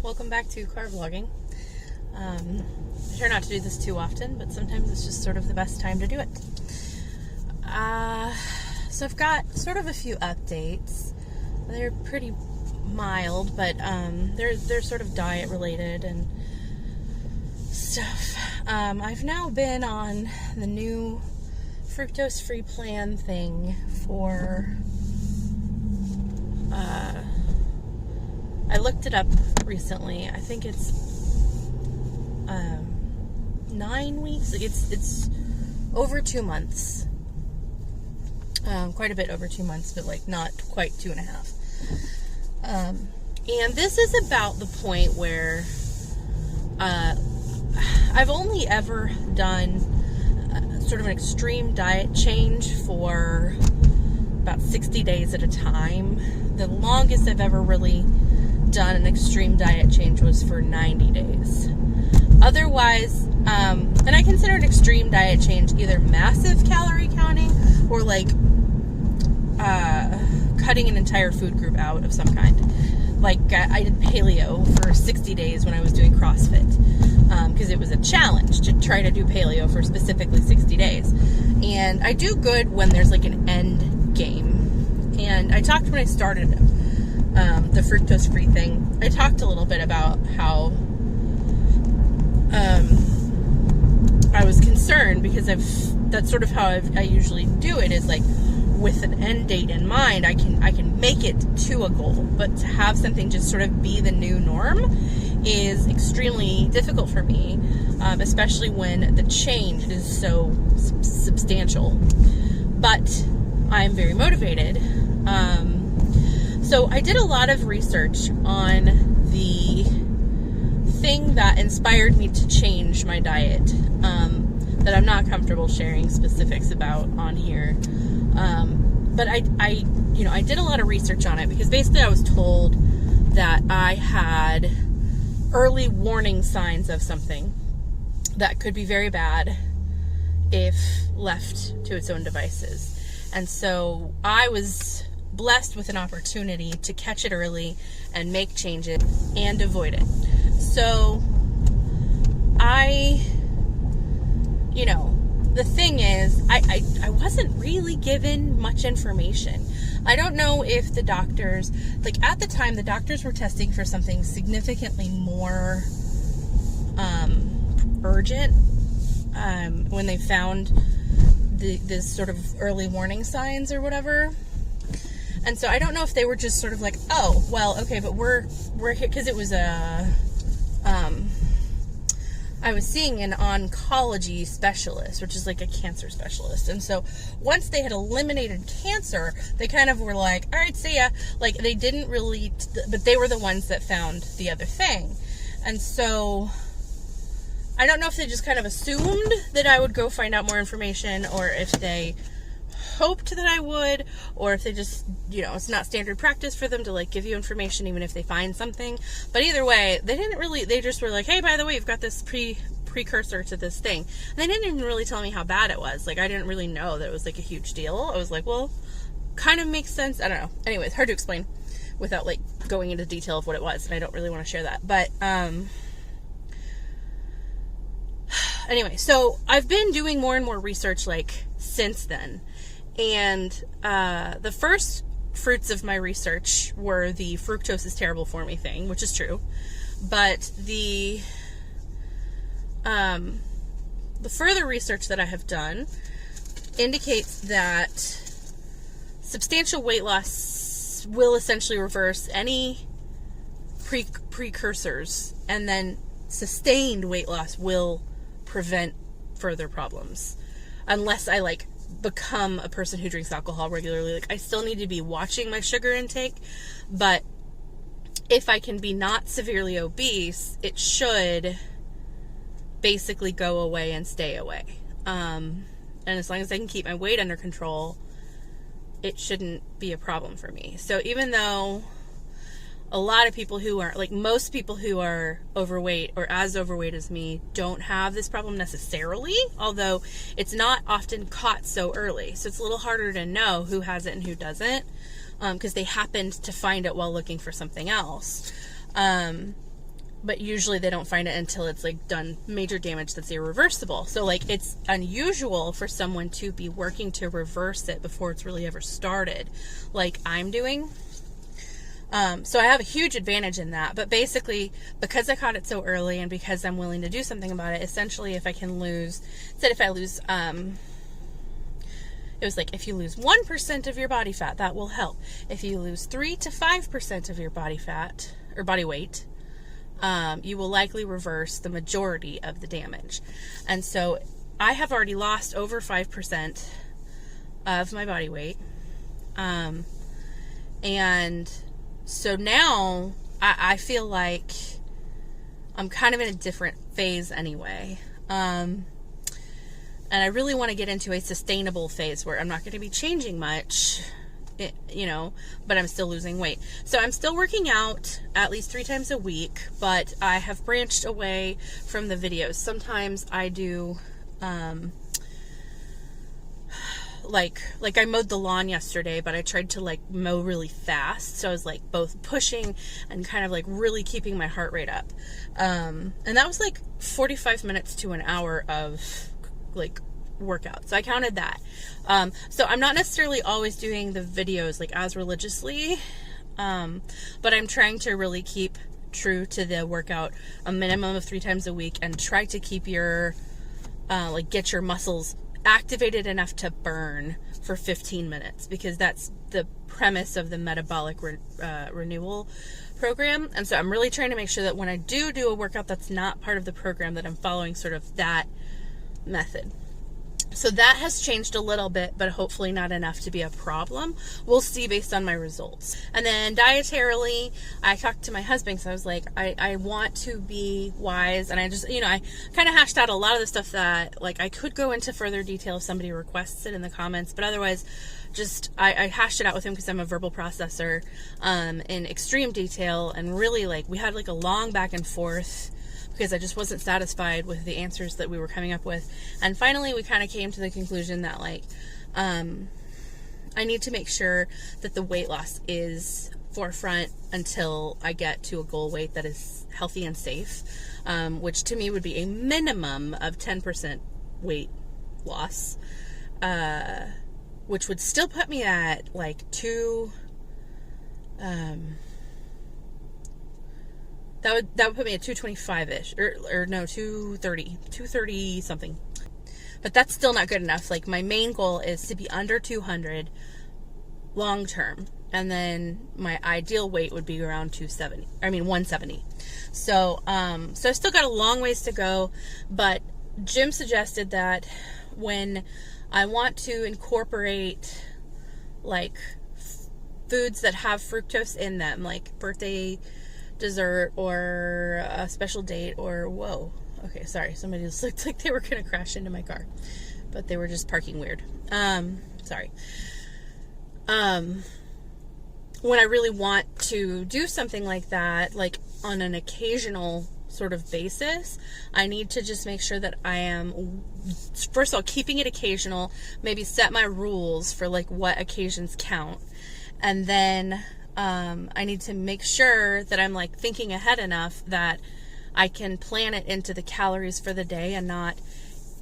welcome back to car vlogging. I try not to do this too often, but sometimes it's just sort of the best time to do it. So I've got sort of a few updates. They're pretty mild, but they're sort of diet related and stuff. I've now been on the new fructose free plan thing for I looked it up recently. I think it's 9 weeks. It's over 2 months. Quite a bit over 2 months, but like not quite 2.5. And this is about the point where I've only ever done sort of an extreme diet change for about 60 days at a time. The longest I've ever really done an extreme diet change was for 90 days. Otherwise, and I consider an extreme diet change either massive calorie counting or like cutting an entire food group out of some kind. Like I did paleo for 60 days when I was doing CrossFit, because it was a challenge to try to do paleo for specifically 60 days. And I do good when there's like an end game. And I talked when I started the fructose free thing, I talked a little bit about how I was concerned because that's sort of how I usually do it, is like with an end date in mind. I can make it to a goal, but to have something just sort of be the new norm is extremely difficult for me, especially when the change is so substantial. But I'm very motivated. So I did a lot of research on the thing that inspired me to change my diet, that I'm not comfortable sharing specifics about on here. But I did a lot of research on it because basically I was told that I had early warning signs of something that could be very bad if left to its own devices. And so I was blessed with an opportunity to catch it early and make changes and avoid it. So the thing is, I wasn't really given much information. I don't know if the doctors, like at the time, the doctors were testing for something significantly more urgent when they found this sort of early warning signs or whatever. And so I don't know if they were just sort of like, oh, well, okay, but we're here, because it was I was seeing an oncology specialist, which is like a cancer specialist. And so once they had eliminated cancer, they kind of were like, all right, see ya. Like they didn't really, but they were the ones that found the other thing. And so I don't know if they just kind of assumed that I would go find out more information, or if they hoped that I would, or if they just, it's not standard practice for them to like give you information even if they find something. But either way, they just were like, hey, by the way, you've got this precursor to this thing. And they didn't even really tell me how bad it was. Like I didn't really know that it was like a huge deal. I was like, well, kind of makes sense. I don't know. Anyways, hard to explain without like going into detail of what it was, and I don't really want to share that. But anyway, so I've been doing more and more research like since then. And the first fruits of my research were the fructose is terrible for me thing, which is true. But the further research that I have done indicates that substantial weight loss will essentially reverse any precursors, and then sustained weight loss will prevent further problems. Unless I become a person who drinks alcohol regularly. Like I still need to be watching my sugar intake, but if I can be not severely obese, it should basically go away and stay away. And as long as I can keep my weight under control, it shouldn't be a problem for me. So even though a lot of people who are, like most people who are overweight or as overweight as me don't have this problem necessarily, although it's not often caught so early. So it's a little harder to know who has it and who doesn't, because they happened to find it while looking for something else. but usually they don't find it until it's like done major damage that's irreversible. So like it's unusual for someone to be working to reverse it before it's really ever started, like I'm doing. So I have a huge advantage in that, but basically because I caught it so early and because I'm willing to do something about it, essentially if I can lose, said if I lose, it was like, if you lose 1% of your body fat, that will help. If you lose 3 to 5% of your body fat or body weight, you will likely reverse the majority of the damage. And so I have already lost over 5% of my body weight. And so now I feel like I'm kind of in a different phase anyway. And I really want to get into a sustainable phase where I'm not going to be changing much, you know, but I'm still losing weight. So I'm still working out at least 3 times a week, but I have branched away from the videos. Sometimes I do, like I mowed the lawn yesterday, but I tried to like mow really fast. So I was like both pushing and kind of like really keeping my heart rate up. And that was like 45 minutes to an hour of like workout. So I counted that. So I'm not necessarily always doing the videos like as religiously, but I'm trying to really keep true to the workout, a minimum of 3 times a week, and try to keep your, like get your muscles activated enough to burn for 15 minutes, because that's the premise of the metabolic renewal program. And so I'm really trying to make sure that when I do a workout that's not part of the program, that I'm following sort of that method. So that has changed a little bit, but hopefully not enough to be a problem. We'll see based on my results. And then dietarily, I talked to my husband, so I was like, I want to be wise. And I just, you know, I kind of hashed out a lot of the stuff that, like, I could go into further detail if somebody requests it in the comments, but otherwise, just, I hashed it out with him because I'm a verbal processor, in extreme detail. And really, like, we had like a long back and forth, because I just wasn't satisfied with the answers that we were coming up with. And finally, we kind of came to the conclusion that, like, I need to make sure that the weight loss is forefront until I get to a goal weight that is healthy and safe, which to me would be a minimum of 10% weight loss, which would still put me at, like, That would put me at 225-ish, or no, 230 something. But that's still not good enough. Like, my main goal is to be under 200 long term. And then my ideal weight would be around 170. So, so I still got a long ways to go, but Jim suggested that when I want to incorporate, like, foods that have fructose in them, like birthday dessert or a special date, or whoa, okay, sorry, somebody just looked like they were gonna crash into my car, but they were just parking weird. Sorry. When I really want to do something like that, like on an occasional sort of basis, I need to just make sure that I am, first of all, keeping it occasional, maybe set my rules for like what occasions count, and then I need to make sure that I'm like thinking ahead enough that I can plan it into the calories for the day and not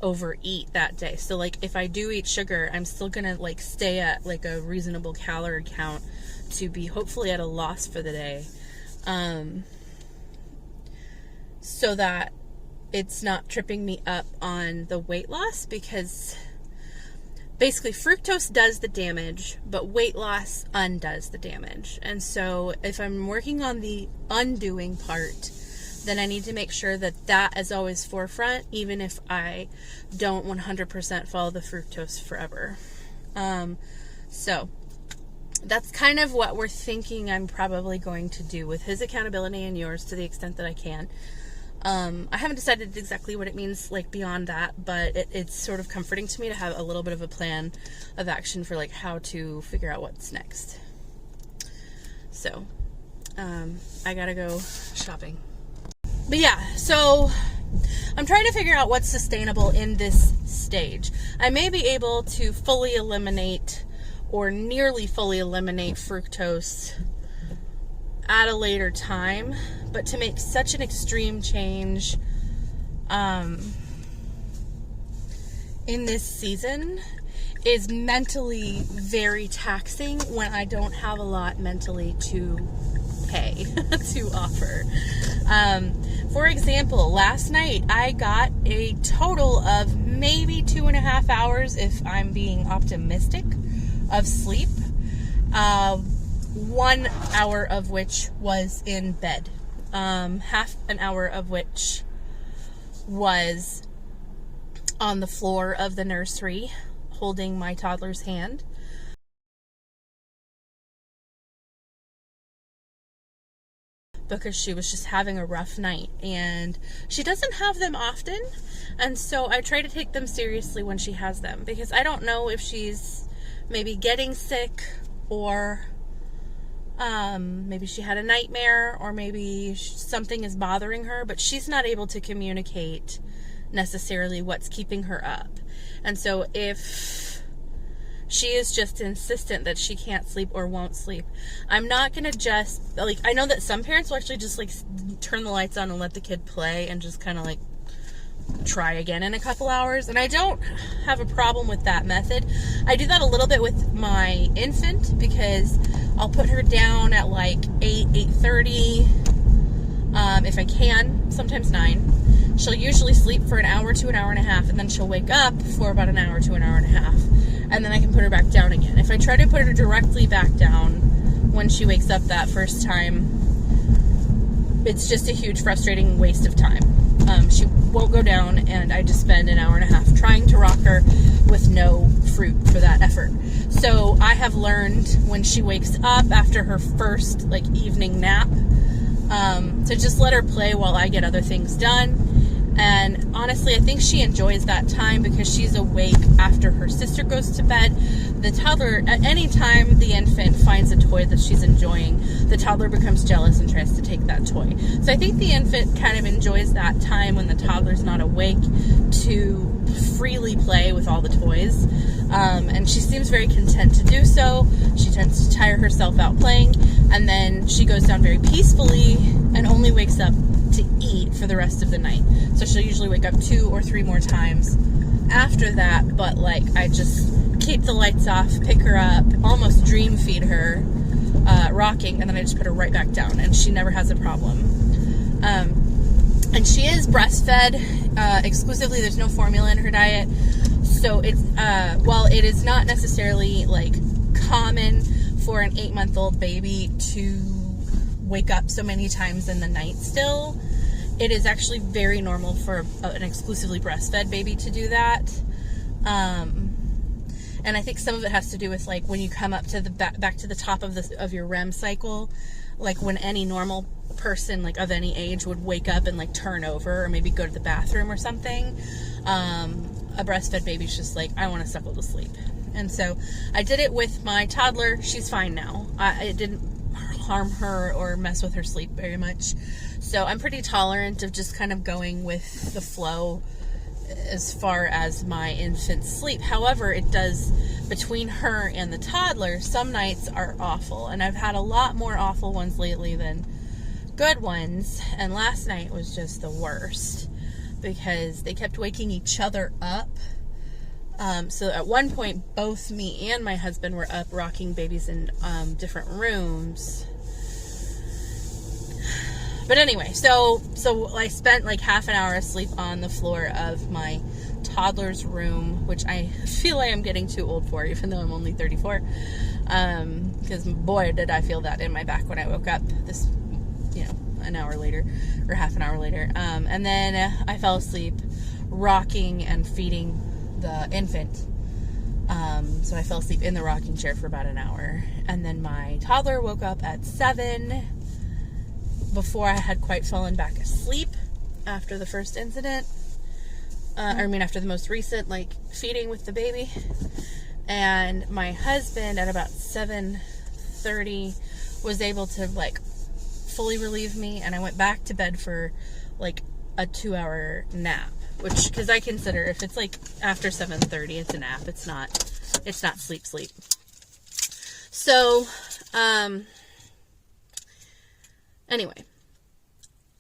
overeat that day. So like if I do eat sugar, I'm still gonna like stay at like a reasonable calorie count to be hopefully at a loss for the day, so that it's not tripping me up on the weight loss, because basically fructose does the damage, but weight loss undoes the damage. And so if I'm working on the undoing part, then I need to make sure that that is always forefront, even if I don't 100% follow the fructose forever. So that's kind of what we're thinking I'm probably going to do with his accountability and yours, to the extent that I can. I haven't decided exactly what it means, like, beyond that, but it's sort of comforting to me to have a little bit of a plan of action for, like, how to figure out what's next. So, I gotta go shopping. But yeah, so I'm trying to figure out what's sustainable in this stage. I may be able to fully eliminate, or nearly fully eliminate, fructose at a later time, but to make such an extreme change in this season is mentally very taxing when I don't have a lot mentally to pay to offer. For example, last night I got a total of maybe 2.5 hours, if I'm being optimistic, of sleep. 1 hour of which was in bed. Half an hour of which was on the floor of the nursery holding my toddler's hand. Because she was just having a rough night, and she doesn't have them often, and so I try to take them seriously when she has them, because I don't know if she's maybe getting sick, or maybe she had a nightmare, or maybe something is bothering her, but she's not able to communicate necessarily what's keeping her up. And so if she is just insistent that she can't sleep or won't sleep, I'm not going to just, like, I know that some parents will actually just, like, turn the lights on and let the kid play and just kind of, like, try again in a couple hours. And I don't have a problem with that method. I do that a little bit with my infant, because I'll put her down at, like, 8:30, if I can, sometimes 9. She'll usually sleep for an hour to an hour and a half, and then she'll wake up for about an hour to an hour and a half. And then I can put her back down again. If I try to put her directly back down when she wakes up that first time, it's just a huge frustrating waste of time. She won't go down, and I just spend an hour and a half trying to rock her with no fruit for that effort. So I have learned when she wakes up after her first, like, evening nap, to just let her play while I get other things done. And honestly, I think she enjoys that time because she's awake after her sister goes to bed. The toddler, at any time the infant finds a toy that she's enjoying, the toddler becomes jealous and tries to take that toy. So I think the infant kind of enjoys that time when the toddler's not awake to freely play with all the toys. And she seems very content to do so. She tends to tire herself out playing, and then she goes down very peacefully and only wakes up to eat for the rest of the night. So she'll usually wake up 2 or 3 more times after that, but, like, I just keep the lights off, pick her up, almost dream feed her, rocking, and then I just put her right back down, and she never has a problem. And she is breastfed exclusively. There's no formula in her diet, so it's while it is not necessarily, like, common for an 8-month-old baby to wake up so many times in the night still, it is actually very normal for an exclusively breastfed baby to do that. And I think some of it has to do with, like, when you come up to the back to the top of your REM cycle, like when any normal person, like, of any age would wake up and, like, turn over or maybe go to the bathroom or something. A breastfed baby's just like, I want to suckle to sleep. And so I did it with my toddler. She's fine now. It didn't harm her or mess with her sleep very much. So I'm pretty tolerant of just kind of going with the flow as far as my infant's sleep. However, it does, between her and the toddler, some nights are awful. And I've had a lot more awful ones lately than good ones. And last night was just the worst because they kept waking each other up. So at one point, both me and my husband were up rocking babies in different rooms. But anyway, so I spent like half an hour asleep on the floor of my toddler's room, which I feel I am getting too old for, even though I'm only 34. Because boy, did I feel that in my back when I woke up this, an hour later or half an hour later. And then I fell asleep rocking and feeding the infant. So I fell asleep in the rocking chair for about an hour. And then my toddler woke up at 7 before I had quite fallen back asleep after the first incident. After the most recent, feeding with the baby. And my husband at about 7:30 was able to, fully relieve me. And I went back to bed for, a 2-hour nap. Which, because I consider if it's, after 7:30, it's a nap. It's not sleep. So, Anyway,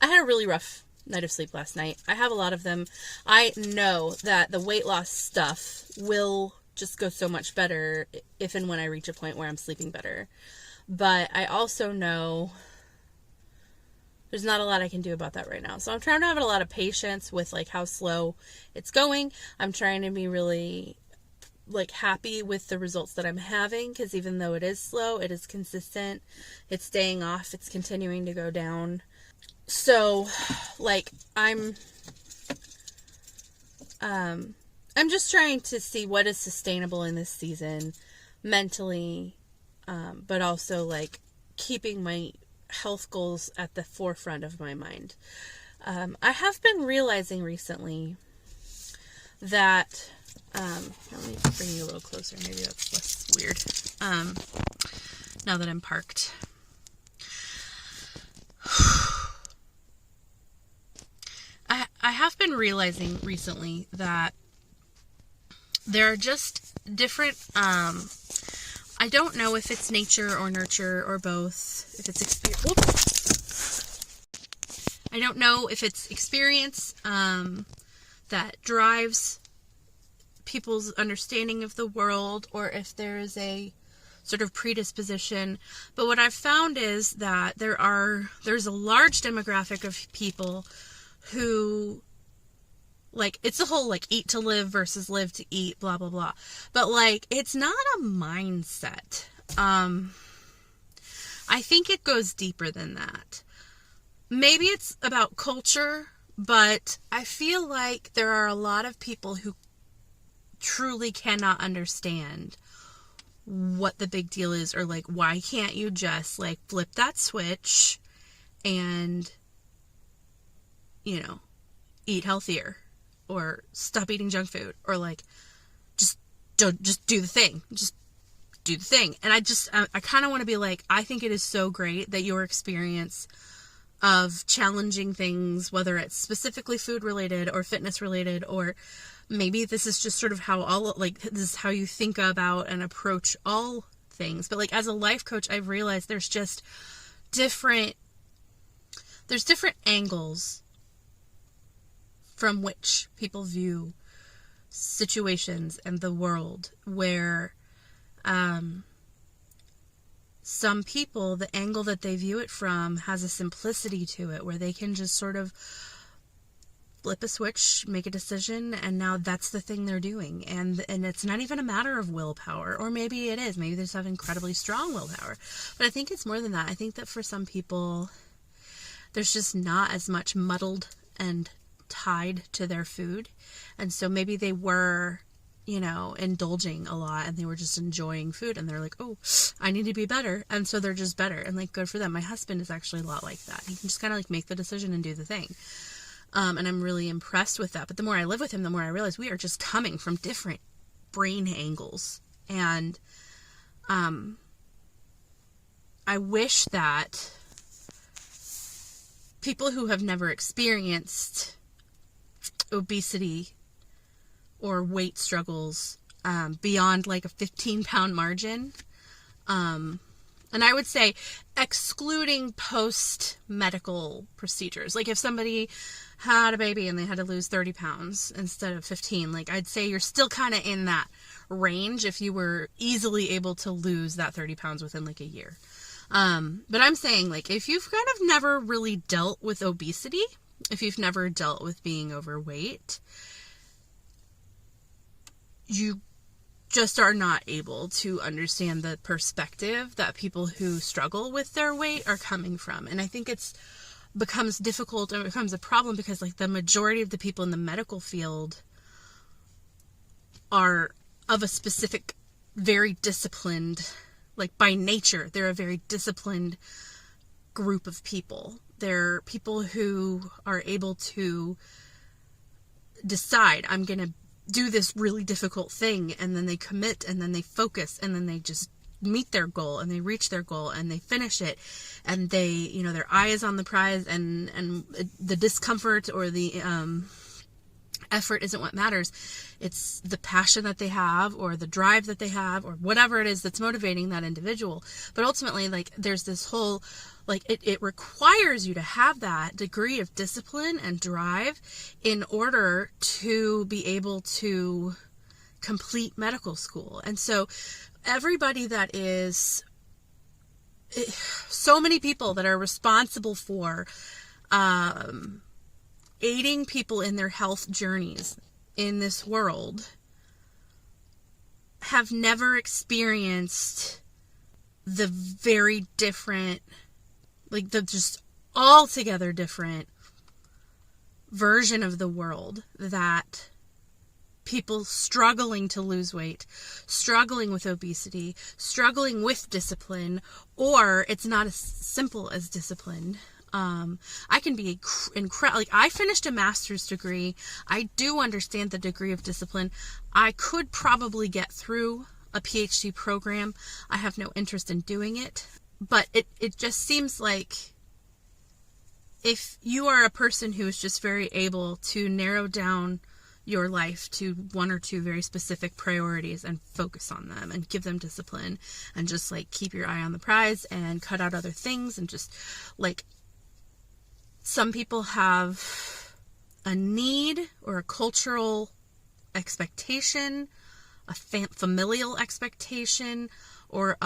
I had a really rough night of sleep last night. I have a lot of them. I know that the weight loss stuff will just go so much better if and when I reach a point where I'm sleeping better. But I also know there's not a lot I can do about that right now. So I'm trying to have a lot of patience with like how slow it's going. I'm trying to be really like happy with the results that I'm having, because even though it is slow, it is consistent. It's staying off. It's continuing to go down. So like I'm just trying to see what is sustainable in this season mentally, but also like keeping my health goals at the forefront of my mind. I have been realizing recently that let me bring you a little closer. Maybe that's less weird. Now that I'm parked. I have been realizing recently that there are just different, I don't know if it's nature or nurture or both, if it's I don't know if it's experience that drives people's understanding of the world, or if there is a sort of predisposition. But what I've found is that there's a large demographic of people who, like, it's the whole, like, eat to live versus live to eat, blah, blah, blah. But, like, it's not a mindset. I think it goes deeper than that. Maybe it's about culture, but I feel like there are a lot of people who truly cannot understand what the big deal is, or, like, why can't you just, like, flip that switch and, you know, eat healthier, or stop eating junk food, or like just do the thing, just do the thing. And I kind of want to be like, I think it is so great that your experience of challenging things, whether it's specifically food related or fitness related, or maybe this is just sort of how this is how you think about and approach all things. But like, as a life coach, I've realized there's different angles from which people view situations and the world, where some people, the angle that they view it from has a simplicity to it, where they can just sort of flip a switch, make a decision, and now that's the thing they're doing. And it's not even a matter of willpower, or maybe it is. Maybe they just have incredibly strong willpower. But I think it's more than that. I think that for some people, there's just not as much muddled and tied to their food, and so maybe they were, you know, indulging a lot, and they were just enjoying food, and they're like, oh, I need to be better, and so they're just better, and like, good for them. My husband is actually a lot like that. He can just kind of like make the decision and do the thing, and I'm really impressed with that. But the more I live with him, the more I realize we are just coming from different brain angles, and I wish that people who have never experienced obesity or weight struggles beyond like a 15-pound margin, and I would say excluding post-medical procedures, like if somebody had a baby and they had to lose 30 pounds instead of 15, like I'd say you're still kind of in that range if you were easily able to lose that 30 pounds within like a year. But I'm saying, like, if you've kind of never really dealt with obesity, if you've never dealt with being overweight, you just are not able to understand the perspective that people who struggle with their weight are coming from. And I think becomes difficult, and it becomes a problem, because like the majority of the people in the medical field are of a specific, very disciplined, like by nature, they're a very disciplined group of people. They're people who are able to decide, I'm going to do this really difficult thing, and then they commit, and then they focus, and then they just meet their goal, and they reach their goal, and they finish it, and they, you know, their eye is on the prize, and the discomfort or the effort isn't what matters. It's the passion that they have, or the drive that they have, or whatever it is that's motivating that individual. But ultimately, like, there's this whole, like, it requires you to have that degree of discipline and drive in order to be able to complete medical school. And so everybody that is, so many people that are responsible for aiding people in their health journeys in this world have never experienced the very different, like the just altogether different version of the world that people struggling to lose weight, struggling with obesity, struggling with discipline, or it's not as simple as discipline. I can be incredible. Like, I finished a master's degree. I do understand the degree of discipline. I could probably get through a PhD program. I have no interest in doing it, but it just seems like if you are a person who is just very able to narrow down your life to one or two very specific priorities and focus on them and give them discipline and just like keep your eye on the prize and cut out other things, and just like, some people have a need or a cultural expectation, a familial expectation, or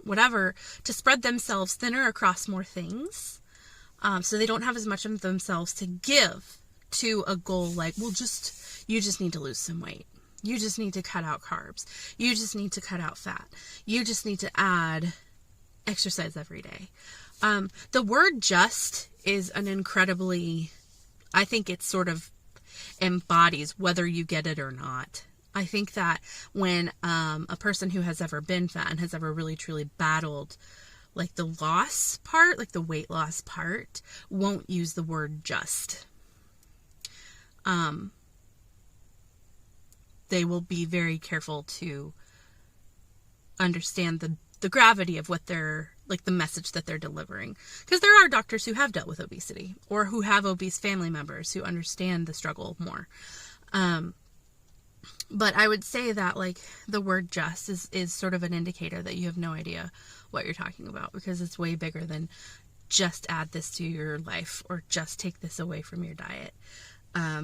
whatever, to spread themselves thinner across more things. So they don't have as much of themselves to give to a goal like, well, you just need to lose some weight. You just need to cut out carbs. You just need to cut out fat. You just need to add exercise every day. The word just is an incredibly, I think it sort of embodies whether you get it or not. I think that when a person who has ever been fat and has ever really truly battled like the loss part, like the weight loss part, won't use the word just. They will be very careful to understand the gravity of what they're, like the message that they're delivering. Because there are doctors who have dealt with obesity or who have obese family members who understand the struggle more. But I would say that like the word just is sort of an indicator that you have no idea what you're talking about, because it's way bigger than just add this to your life or just take this away from your diet.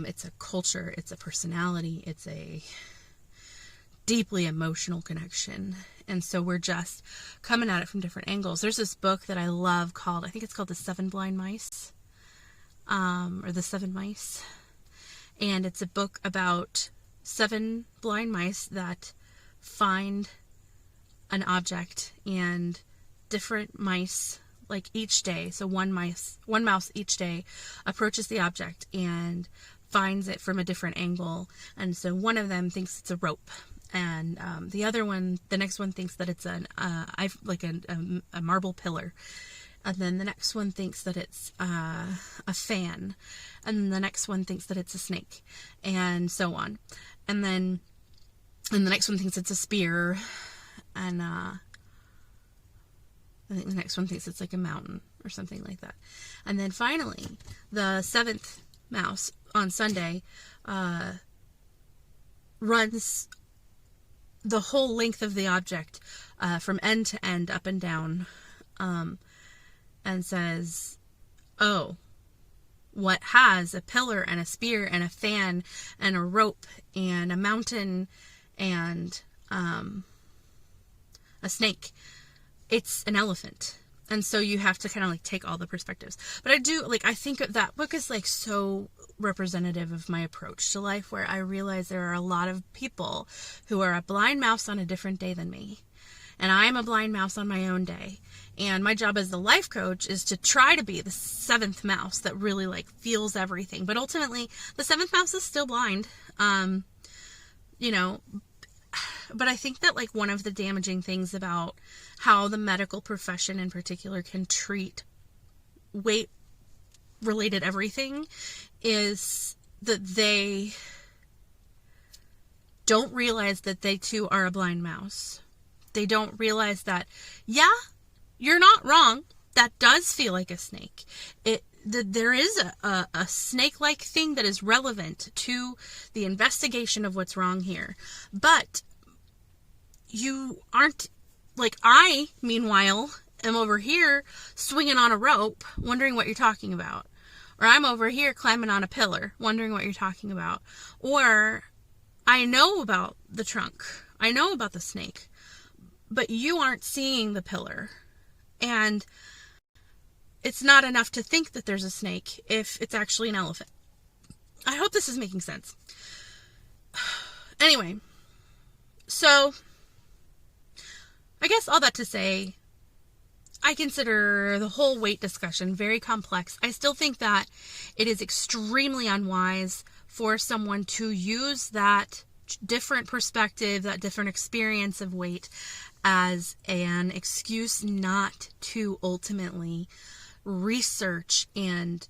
It's a culture, it's a personality, it's a deeply emotional connection. And so we're just coming at it from different angles. There's this book that I love called, I think it's called The 7 Blind Mice, or The 7 Mice. And it's a book about 7 blind mice that find an object, and different mice, like each day. So one mouse each day approaches the object and finds it from a different angle. And so one of them thinks it's a rope. And the next one thinks that it's a marble pillar. And then the next one thinks that it's a fan. And then the next one thinks that it's a snake. And so on. And then the next one thinks it's a spear. And I think the next one thinks it's like a mountain or something like that. And then finally, the 7th mouse on Sunday runs the whole length of the object from end to end, up and down, and says, oh, what has a pillar and a spear and a fan and a rope and a mountain and a snake, it's an elephant. And so you have to kind of like take all the perspectives. But I think that book is like so representative of my approach to life, where I realize there are a lot of people who are a blind mouse on a different day than me. And I am a blind mouse on my own day. And my job as the life coach is to try to be the 7th mouse that really like feels everything. But ultimately, the 7th mouse is still blind. But I think that like one of the damaging things about how the medical profession in particular can treat weight related everything is that they don't realize that they too are a blind mouse. They don't realize that, yeah, you're not wrong. That does feel like a snake. there is a snake-like thing that is relevant to the investigation of what's wrong here. But you aren't, like, I, meanwhile, am over here swinging on a rope, wondering what you're talking about. Or I'm over here climbing on a pillar, wondering what you're talking about. Or I know about the trunk. I know about the snake. But you aren't seeing the pillar. And it's not enough to think that there's a snake if it's actually an elephant. I hope this is making sense. Anyway, so I guess all that to say, I consider the whole weight discussion very complex. I still think that it is extremely unwise for someone to use that different perspective, that different experience of weight as an excuse not to ultimately research and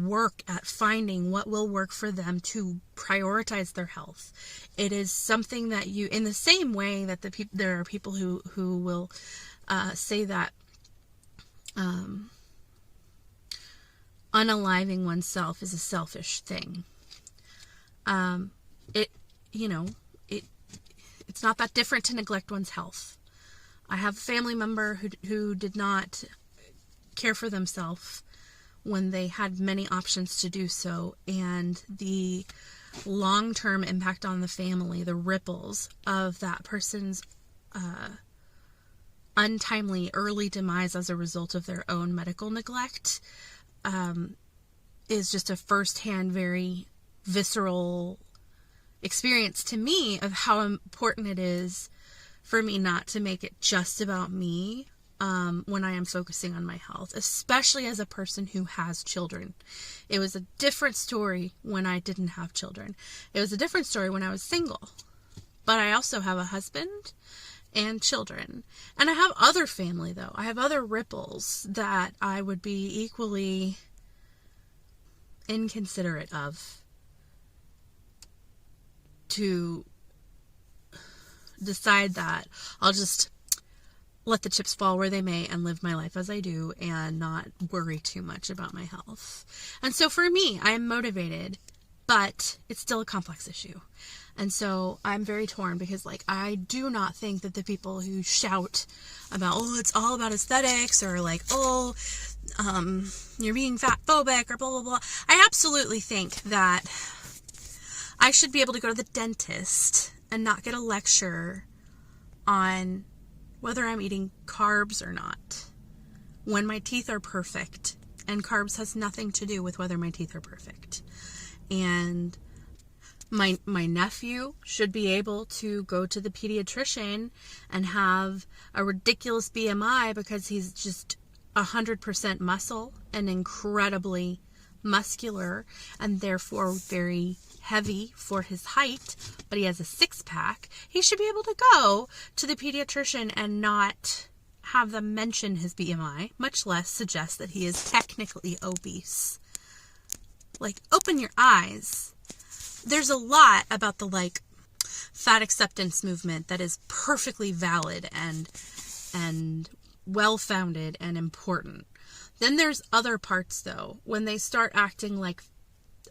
work at finding what will work for them to prioritize their health. It is something that you, in the same way that there are people who will say that unaliving oneself is a selfish thing. It's not that different to neglect one's health. I have a family member who did not care for themselves when they had many options to do so, and the long-term impact on the family, the ripples of that person's untimely early demise as a result of their own medical neglect is just a first-hand, very visceral experience to me of how important it is for me not to make it just about me when I am focusing on my health, especially as a person who has children. It was a different story when I didn't have children. It was a different story when I was single. But I also have a husband and children. And I have other family, though. I have other ripples that I would be equally inconsiderate of to decide that I'll just let the chips fall where they may and live my life as I do and not worry too much about my health. And so for me, I am motivated, but it's still a complex issue. And so I'm very torn because, like, I do not think that the people who shout about, oh, it's all about aesthetics, or like, oh, you're being fat phobic, or blah, blah, blah. I absolutely think that I should be able to go to the dentist and not get a lecture on whether I'm eating carbs or not when my teeth are perfect. And carbs has nothing to do with whether my teeth are perfect. And my nephew should be able to go to the pediatrician and have a ridiculous BMI because he's just 100% muscle and incredibly muscular and therefore very heavy for his height, but he has a six-pack. He should be able to go to the pediatrician and not have them mention his BMI, much less suggest that he is technically obese. Like, open your eyes. There's a lot about the, like, fat acceptance movement that is perfectly valid and well-founded and important. Then there's other parts, though, when they start acting like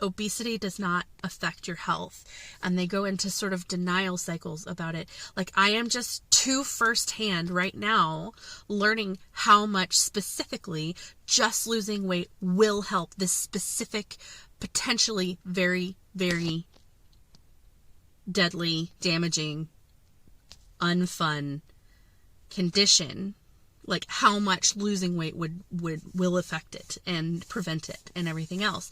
obesity does not affect your health, and they go into sort of denial cycles about it. Like, I am just too firsthand right now learning how much specifically just losing weight will help this specific, potentially very, very deadly, damaging, unfun condition. Like, how much losing weight will affect it and prevent it and everything else.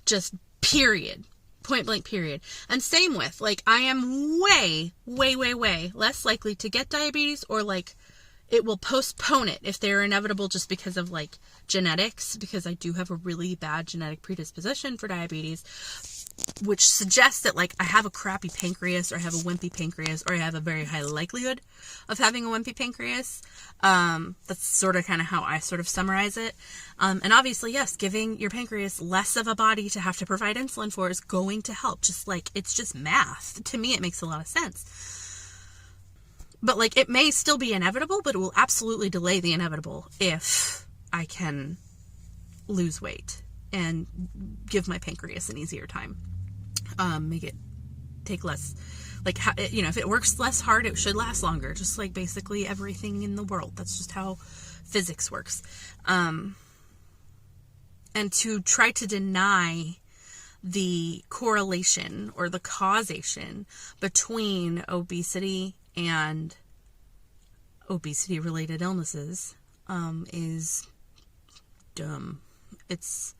Just period. Point blank period. And same with, like, I am way, way, way, way less likely to get diabetes, or, like, it will postpone it if they're inevitable just because of, like, genetics, because I do have a really bad genetic predisposition for diabetes, which suggests that, like, I have a crappy pancreas, or I have a wimpy pancreas, or I have a very high likelihood of having a wimpy pancreas. That's sort of kind of how I sort of summarize it. And obviously, yes, giving your pancreas less of a body to have to provide insulin for is going to help. Just, like, it's just math. To me, it makes a lot of sense. But, like, it may still be inevitable, but it will absolutely delay the inevitable if I can lose weight. and give my pancreas an easier time. Make it take less, like, you know, if it works less hard, it should last longer, just like basically everything in the world. That's just how physics works. And to try to deny the correlation or the causation between obesity and obesity-related illnesses is dumb. It's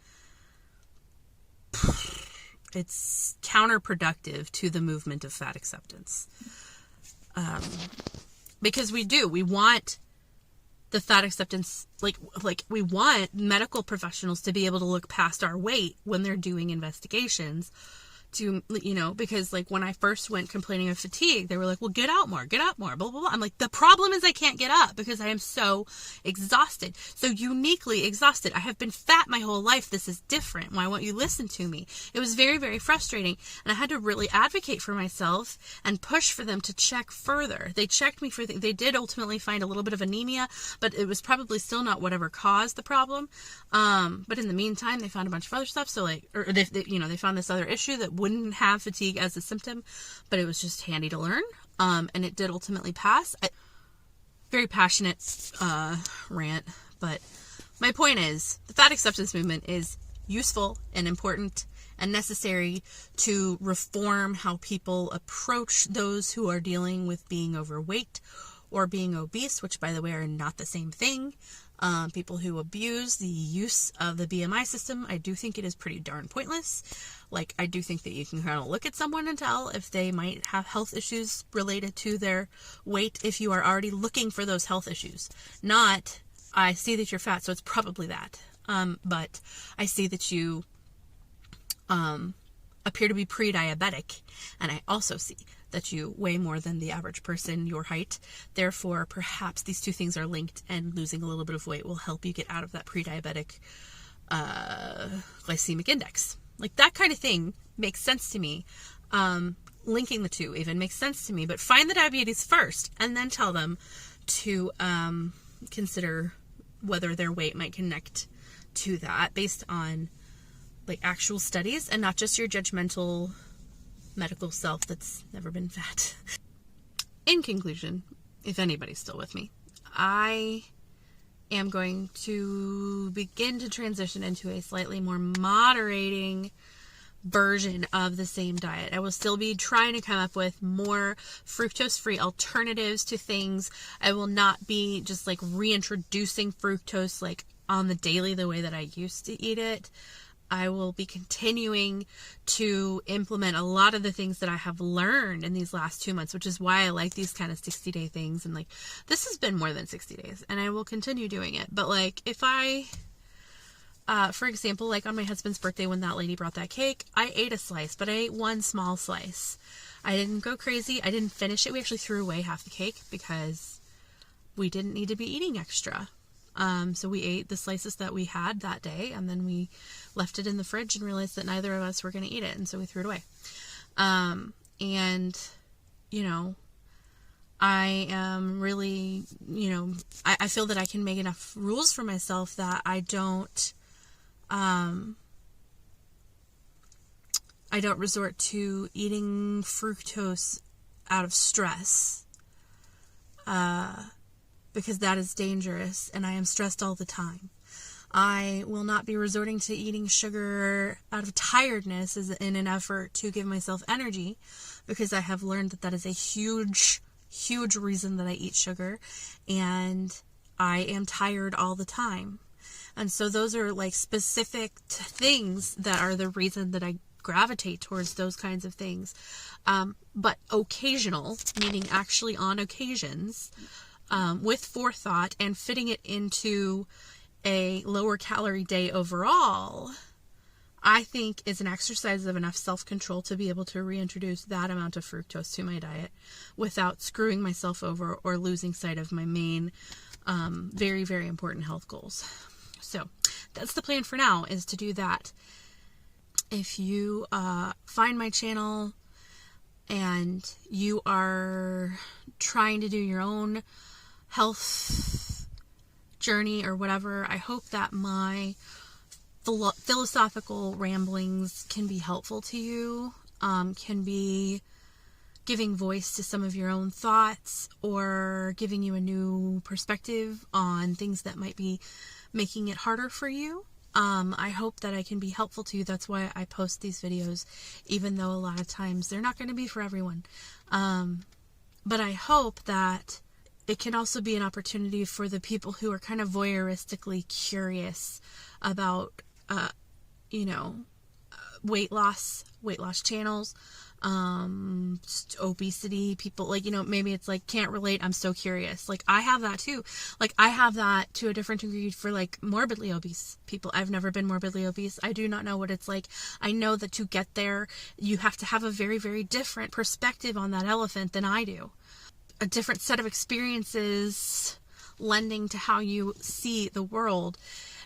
counterproductive to the movement of fat acceptance. Because we want the fat acceptance, like we want medical professionals to be able to look past our weight when they're doing investigations, to, you know, because like when I first went complaining of fatigue, they were like, well, get out more, blah, blah, blah. I'm like, the problem is I can't get up because I am so exhausted, so uniquely exhausted. I have been fat my whole life. This is different. Why won't you listen to me? It was very, very frustrating. And I had to really advocate for myself and push for them to check further. They checked me for they did ultimately find a little bit of anemia, but it was probably still not whatever caused the problem. But in the meantime, they found a bunch of other stuff. So like, or they found this other issue that wouldn't have fatigue as a symptom, but it was just handy to learn. And it did ultimately pass. Very passionate rant, but my point is the fat acceptance movement is useful and important and necessary to reform how people approach those who are dealing with being overweight or being obese, which, by the way, are not the same thing. People who abuse the use of the BMI system, I do think it is pretty darn pointless. Like, I do think that you can kind of look at someone and tell if they might have health issues related to their weight if you are already looking for those health issues. Not, I see that you're fat, so it's probably that. But I see that you appear to be pre-diabetic, and I also see that you weigh more than the average person your height. Therefore, perhaps these two things are linked, and losing a little bit of weight will help you get out of that pre-diabetic glycemic index. Like, that kind of thing makes sense to me. Linking the two even makes sense to me. But find the diabetes first, and then tell them to consider whether their weight might connect to that based on like actual studies and not just your judgmental medical self that's never been fat. In conclusion, if anybody's still with me, I am going to begin to transition into a slightly more moderating version of the same diet. I will still be trying to come up with more fructose-free alternatives to things. I will not be just like reintroducing fructose like on the daily the way that I used to eat it. I will be continuing to implement a lot of the things that I have learned in these last 2 months, which is why I like these kind of 60-day things. And like, this has been more than 60 days and I will continue doing it. But like, if I, for example, like on my husband's birthday, when that lady brought that cake, I ate a slice, but I ate one small slice. I didn't go crazy. I didn't finish it. We actually threw away half the cake because we didn't need to be eating extra. So we ate the slices that we had that day, and then we left it in the fridge and realized that neither of us were going to eat it, and so we threw it away. And, you know, I am really, you know, I feel that I can make enough rules for myself that I don't resort to eating fructose out of stress. Because that is dangerous and I am stressed all the time. I will not be resorting to eating sugar out of tiredness in an effort to give myself energy, because I have learned that that is a huge, huge reason that I eat sugar, and I am tired all the time. And so those are like specific things that are the reason that I gravitate towards those kinds of things. But occasional, meaning actually on occasions, with forethought and fitting it into a lower calorie day overall, I think is an exercise of enough self-control to be able to reintroduce that amount of fructose to my diet without screwing myself over or losing sight of my main, very, very important health goals. So that's the plan for now, is to do that. If you find my channel and you are trying to do your own health journey or whatever, I hope that my philosophical ramblings can be helpful to you, can be giving voice to some of your own thoughts or giving you a new perspective on things that might be making it harder for you. I hope that I can be helpful to you. That's why I post these videos, even though a lot of times they're not going to be for everyone. But I hope that it can also be an opportunity for the people who are kind of voyeuristically curious about, weight loss channels, just obesity, people, like, maybe it's like, can't relate, I'm so curious. Like, I have that too. Like, I have that to a different degree for, like, morbidly obese people. I've never been morbidly obese. I do not know what it's like. I know that to get there, you have to have a very, very different perspective on that elephant than I do. A different set of experiences lending to how you see the world.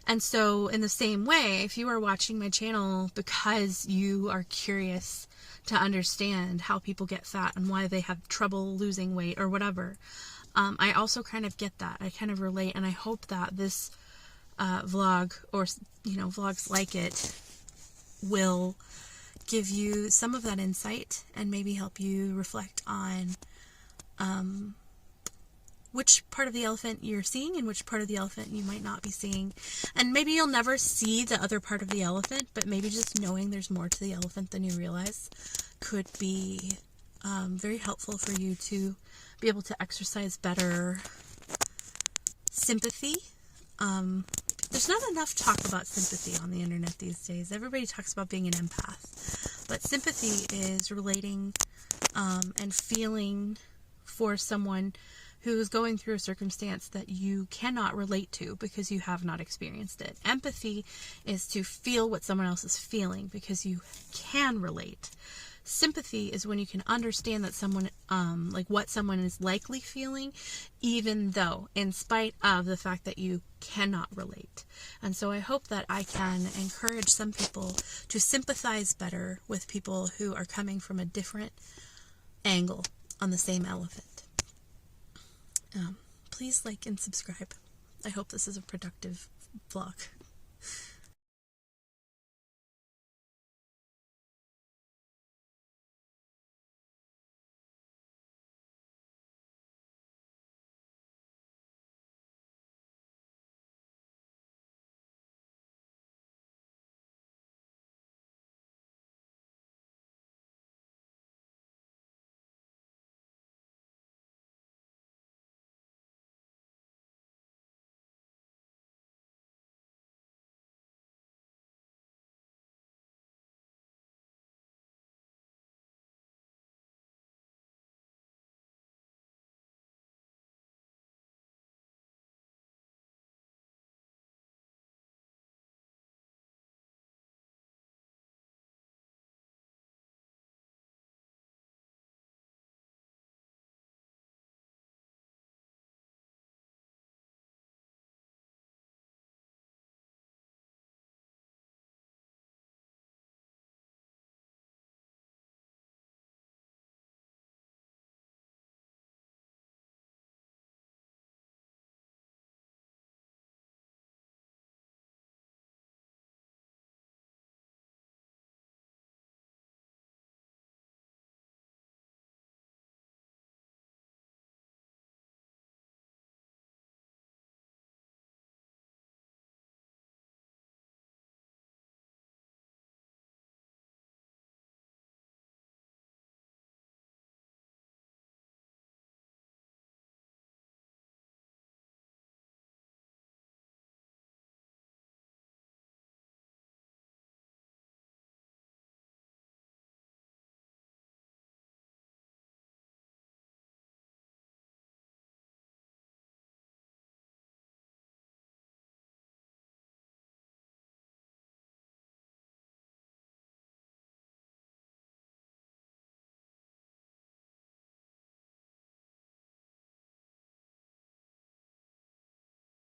And so in the same way, if you are watching my channel because you are curious to understand how people get fat and why they have trouble losing weight or whatever, I also kind of get that. I kind of relate, and I hope that this vlog, or vlogs like it, will give you some of that insight and maybe help you reflect on which part of the elephant you're seeing and which part of the elephant you might not be seeing. And maybe you'll never see the other part of the elephant, but maybe just knowing there's more to the elephant than you realize could be very helpful for you to be able to exercise better sympathy. There's not enough talk about sympathy on the internet these days. Everybody talks about being an empath, but sympathy is relating and feeling for someone who's going through a circumstance that you cannot relate to because you have not experienced it. Empathy is to feel what someone else is feeling because you can relate. Sympathy is when you can understand that someone, what someone is likely feeling, even though, in spite of the fact that you cannot relate. And so I hope that I can encourage some people to sympathize better with people who are coming from a different angle on the same elephant. Please like and subscribe. I hope this is a productive vlog.